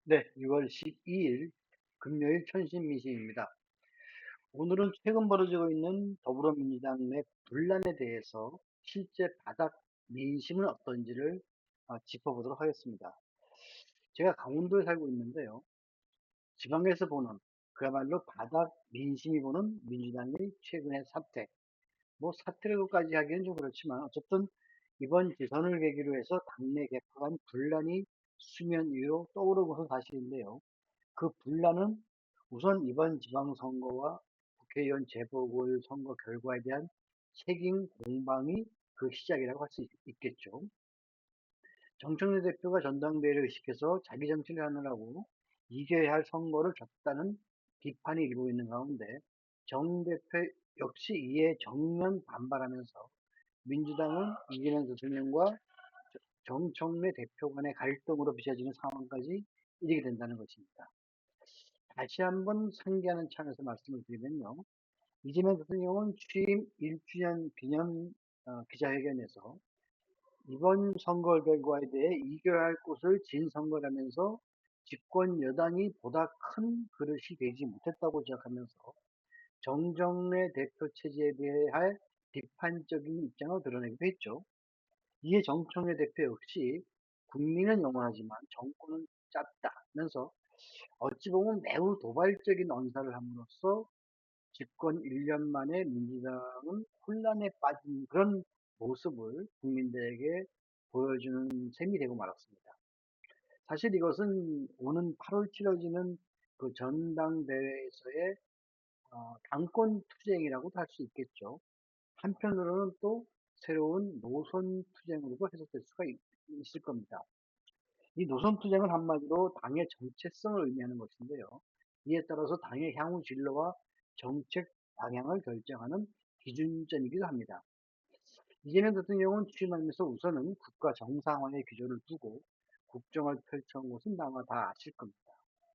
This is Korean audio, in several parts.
네, 6월 12일 금요일 천신민심입니다. 오늘은 최근 벌어지고 있는 더불어민주당 내 분란에 대해서 실제 바닥 민심은 어떤지를 짚어보도록 하겠습니다. 제가 강원도에 살고 있는데요. 지방에서 보는 그야말로 바닥 민심이 보는 민주당의 최근의 사태. 뭐 사태라고까지 하기는 좀 그렇지만 어쨌든 이번 지선을 계기로 해서 당내 개파 간 분란이 수면 위로 떠오르고 서 사실인데요. 그 분란은 우선 이번 지방선거와 국회의원 재보궐선거 결과에 대한 책임 공방이 그 시작이라고 할 수 있겠죠. 정청래 대표가 전당대회를 의식해서 자기 정치를 하느라고 이겨야 할 선거를 졌다는 비판이 일고 있는 가운데 정 대표 역시 이에 정면 반발하면서 민주당은 이재명 대통령과 정청래 대표 간의 갈등으로 빚어지는 상황까지 이르게 된다는 것입니다. 다시 한번 상기하는 차원에서 말씀을 드리면요. 이재명 대통령은 취임 1주년 기념 기자회견에서 이번 선거 결과에 대해 이겨야 할 곳을 진 선거라면서 집권 여당이 보다 큰 그릇이 되지 못했다고 지적하면서 정정래 대표 체제에 대해 비판적인 입장을 드러내기도 했죠. 이에 정청래 대표 역시 국민은 영원하지만 정권은 짧다면서 어찌 보면 매우 도발적인 언사를 함으로써 집권 1년 만에 민주당은 혼란에 빠진 그런 모습을 국민들에게 보여주는 셈이 되고 말았습니다. 사실 이것은 오는 8월 치러지는 그 전당대회에서의 당권 투쟁이라고도 할 수 있겠죠. 한편으로는 또 새로운 노선 투쟁으로도 해석될 수가 있을 겁니다. 이 노선 투쟁은 한마디로 당의 정체성을 의미하는 것인데요. 이에 따라서 당의 향후 진로와 정책 방향을 결정하는 기준점이기도 합니다. 이재명 대통령은 취임하면서 우선은 국가 정상화의 기조를 두고 국정을 펼쳐온 것은 아마 다 아실 겁니다.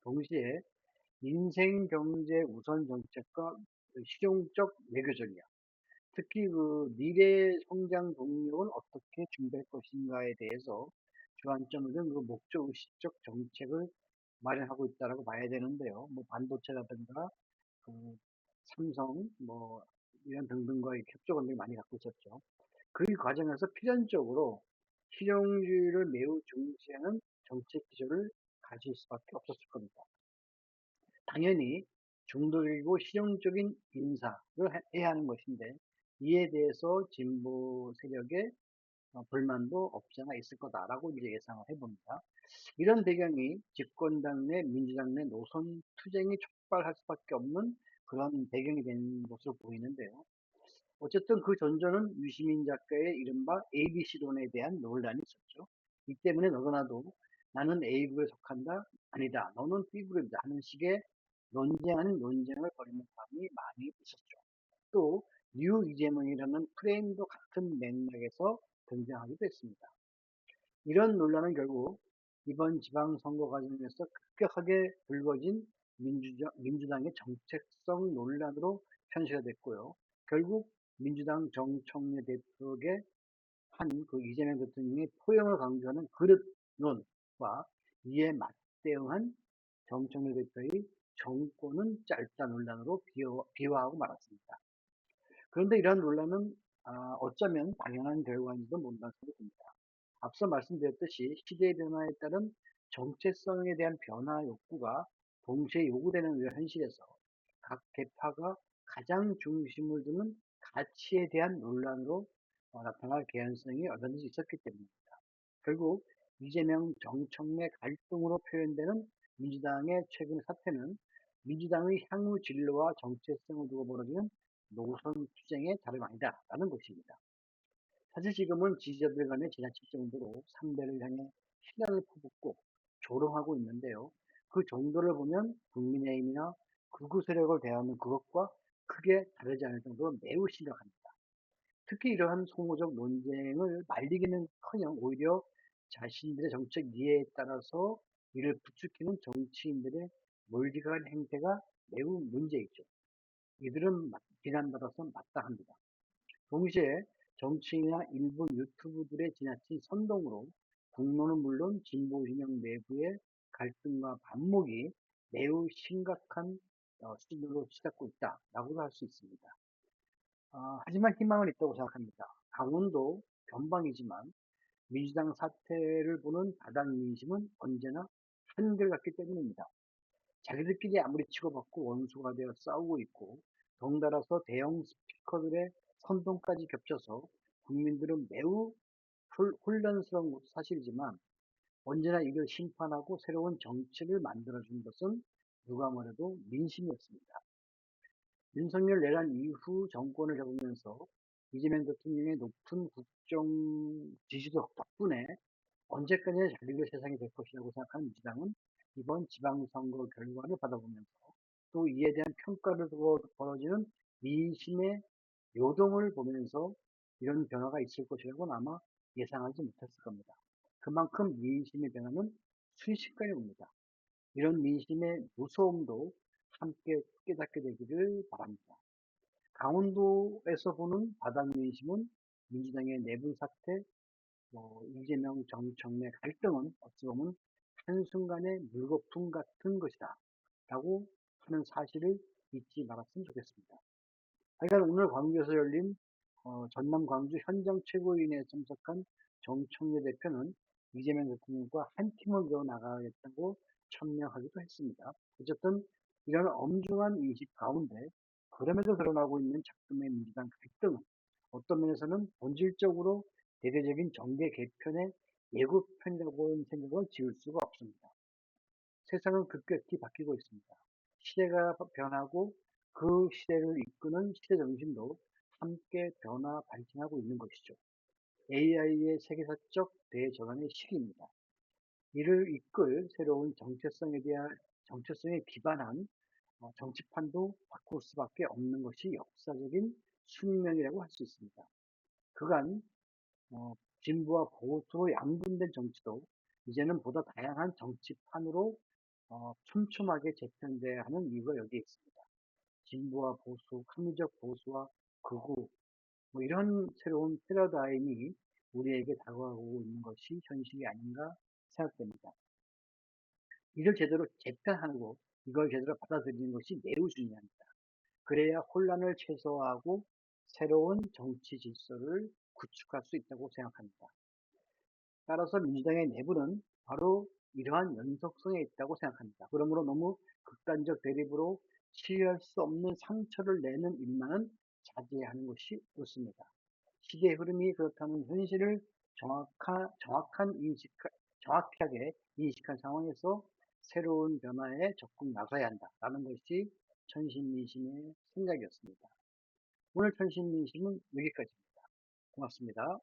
동시에 민생 경제 우선 정책과 실용적 외교 전략, 특히 그 미래 성장 동력을 어떻게 준비할 것인가에 대해서 주안점을 둔 그 목적 의식적 정책을 마련하고 있다라고 봐야 되는데요. 뭐 반도체라든가 그 삼성 뭐 이런 등등과의 협조 관계를 많이 갖고 있었죠. 그 과정에서 필연적으로 실용주의를 매우 중시하는 정책 기조를 가질 수밖에 없었을 겁니다. 당연히 중도적이고 실용적인 인사를 해야 하는 것인데 이에 대해서 진보 세력의 불만도 없지 않아 있을 거다라고 이제 예상을 해봅니다. 이런 배경이 집권당 내 민주당 내 노선 투쟁이 촉발할 수밖에 없는 그런 배경이 된 것으로 보이는데요. 어쨌든 그 전조는 유시민 작가의 이른바 ABC론에 대한 논란이 있었죠. 이 때문에 너도나도 나는 A그룹에 속한다, 아니다, 너는 B그룹이다 하는 식의 논쟁 아닌 논쟁을 벌이는 사람이 많이 있었죠. 또 뉴 이재명이라는 프레임도 같은 맥락에서 등장하기도 했습니다. 이런 논란은 결국 이번 지방선거 과정에서 급격하게 불거진 민주당의 정책성 논란으로 현실화 됐고요. 결국 민주당 정청래 대표에게 한 그 이재명 대통령의 포용을 강조하는 그릇론과 이에 맞대응한 정청래 대표의 정권은 짧다 논란으로 비화하고 말았습니다. 그런데 이러한 논란은 어쩌면 당연한 결과인지도 모른다는 생각이 듭니다. 앞서 말씀드렸듯이 시대의 변화에 따른 정체성에 대한 변화 욕구가 동시에 요구되는 이런 현실에서 각 계파가 가장 중심을 두는 가치에 대한 논란으로 나타날 개연성이 얼마든지 있었기 때문입니다. 결국 이재명 정청래 갈등으로 표현되는 민주당의 최근 사태는 민주당의 향후 진로와 정체성을 두고 벌어지는 노선 투쟁의 다름 아니다라는 것입니다. 사실 지금은 지지자들 간의 지나칠 정도로 상대를 향해 신뢰를 퍼붓고 조롱하고 있는데요. 그 정도를 보면 국민의힘이나 극우 세력을 대하는 그것과 크게 다르지 않을 정도로 매우 심각합니다. 특히 이러한 소모적 논쟁을 말리기는커녕 오히려 자신들의 정책 이해에 따라서 이를 부추기는 정치인들의 몰디가는 행태가 매우 문제있죠. 이들은 비난받아서 마땅합니다. 동시에 정치인이나 일부 유튜브들의 지나친 선동으로 국론은 물론 진보 진영 내부의 갈등과 반목이 매우 심각한 수준으로 치닫고 있다라고도 할 수 있습니다. 하지만 희망은 있다고 생각합니다. 강원도 변방이지만 민주당 사태를 보는 바닥 민심은 언제나 한결같기 때문입니다. 자기들끼리 아무리 치고받고 원수가 되어 싸우고 있고 덩달아서 대형 스피커들의 선동까지 겹쳐서 국민들은 매우 혼란스러운 것도 사실이지만 언제나 이를 심판하고 새로운 정치를 만들어준 것은 누가 뭐래도 민심이었습니다. 윤석열 내란 이후 정권을 잡으면서 이재명 대통령의 높은 국정 지지도 덕분에 언제까지나 자기의 세상이 될 것이라고 생각하는 민주당은 이번 지방선거 결과를 받아보면서 또 이에 대한 평가를 두고 벌어지는 민심의 요동을 보면서 이런 변화가 있을 것이라고는 아마 예상하지 못했을 겁니다. 그만큼 민심의 변화는 순식간에 옵니다. 이런 민심의 무서움도 함께 깨닫게 되기를 바랍니다. 강원도에서 보는 바닥 민심은 민주당의 내분 사태, 이재명 정청래 갈등은 어찌 보면 한순간의 물거품 같은 것이다 라고 하는 사실을 잊지 말았으면 좋겠습니다. 하여간 오늘 광주에서 열린 전남 광주 현장 최고위원회에 참석한 정청래 대표는 이재명 대통령과 한 팀을 이어 나가겠다고 천명하기도 했습니다. 어쨌든 이런 엄중한 인식 가운데 그럼에도 드러나고 있는 작동의 민주당 갈등은 어떤 면에서는 본질적으로 대대적인 정계 개편의 예고편이라고 생각을 지을 수가 없습니다. 세상은 급격히 바뀌고 있습니다. 시대가 변하고 그 시대를 이끄는 시대 정신도 함께 변화 발전하고 있는 것이죠. AI의 세계사적 대전환의 시기입니다. 이를 이끌 새로운 정체성에 기반한 정치판도 바꿀 수밖에 없는 것이 역사적인 숙명이라고 할 수 있습니다. 그간 진보와 보수로 양분된 정치도 이제는 보다 다양한 정치판으로 촘촘하게 재편돼야 하는 이유가 여기에 있습니다. 진보와 보수, 합리적 보수와 극우, 이런 새로운 패러다임이 우리에게 다가오고 있는 것이 현실이 아닌가 생각됩니다. 이를 제대로 재편하고 이걸 제대로 받아들이는 것이 매우 중요합니다. 그래야 혼란을 최소화하고 새로운 정치 질서를 구축할 수 있다고 생각합니다. 따라서 민주당의 내부는 바로 이러한 연속성에 있다고 생각합니다. 그러므로 너무 극단적 대립으로 치유할 수 없는 상처를 내는 일만은 자제하는 것이 옳습니다. 시대의 흐름이 그렇다는 현실을 정확하게 인식한 상황에서 새로운 변화에 적극 나서야 한다라는 것이 천신민심의 생각이었습니다. 오늘 천신민심은 여기까지입니다. 고맙습니다.